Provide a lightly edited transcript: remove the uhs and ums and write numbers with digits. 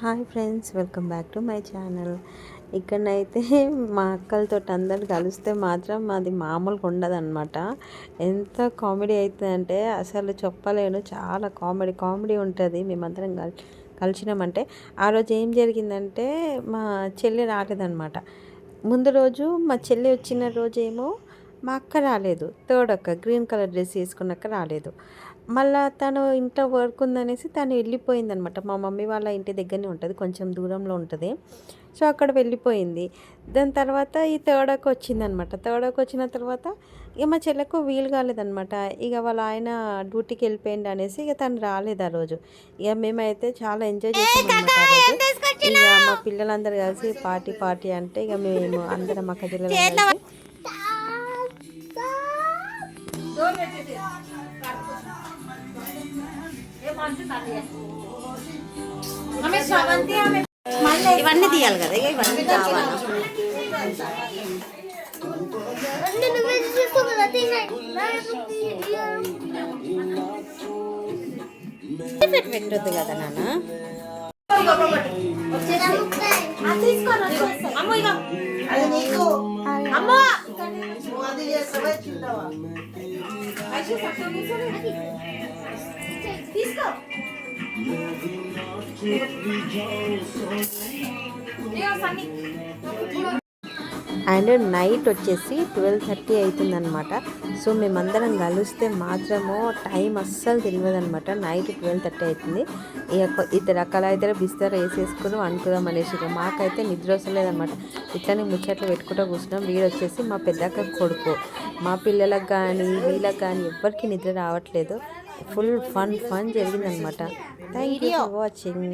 Hi friends, welcome back to my channel. ఇక్కడనైతే మా అక్కలతో అందరు కలిస్తే మాత్రం మాది మామూలుగా ఉండదన్నమాట. ఎంత కామెడీ అవుతుందంటే అసలు చెప్పలేను. చాలా కామెడీ ఉంటుంది. మేమందరం కలిసినామంటే ఆ రోజు ఏం జరిగిందంటే మా చెల్లి రాలేదన్నమాట. ముందు రోజు మా చెల్లి వచ్చిన రోజేమో మా అక్క రాలేదు. థర్డ్ అక్క గ్రీన్ కలర్ డ్రెస్ వేసుకున్నాక రాలేదు. మళ్ళీ తను ఇంట్లో వర్క్ ఉందనేసి తను వెళ్ళిపోయిందనమాట. మా మమ్మీ వాళ్ళ ఇంటి దగ్గరనే ఉంటుంది, కొంచెం దూరంలో ఉంటుంది. సో అక్కడ వెళ్ళిపోయింది. దాని తర్వాత ఈ థర్డ్ అక్క వచ్చిందనమాట. థర్డ్ అక్క వచ్చిన తర్వాత ఇక మా చెల్లకు వీలు కాలేదనమాట. ఇక వాళ్ళ ఆయన డ్యూటీకి వెళ్ళిపోయింది అనేసి ఇక తను రాలేదు ఆ రోజు. ఇక మేమైతే చాలా ఎంజాయ్ చేసామన్నమాట ఆ రోజు. ఇక మా పిల్లలందరూ కలిసి పార్టీ అంటే ఇక మేము అందరం అక్క చెల్లెలు కలిసి ఇవన్నీ తీయాలి కదా, ఇవన్నీ కావాలి. పెట్టొద్దు కదా నాన్న. తీసుకో. అండ్ నైట్ వచ్చేసి 12:30 అవుతుందన్నమాట. సో మేమందరం కలిస్తే మాత్రము టైం అస్సలు తెలియదు అనమాట. నైట్ 12:30 అవుతుంది. ఇద్దరు అక్కల ఇద్దరు బిస్తర వేసేసుకుని అనుకుదాం అనేసి మాకైతే నిద్ర వస్తలేదన్నమాట. ఇట్లనే ముచ్చట్లు పెట్టుకుంటూ కూర్చున్నాం. వీడు వచ్చేసి మా పెద్దక్క కొడుకు. మా పిల్లలకు కానీ వీళ్ళకి కానీ ఎవ్వరికి నిద్ర రావట్లేదు. ఫుల్ ఫన్ జరిగిందనమాట. Thank you for watching.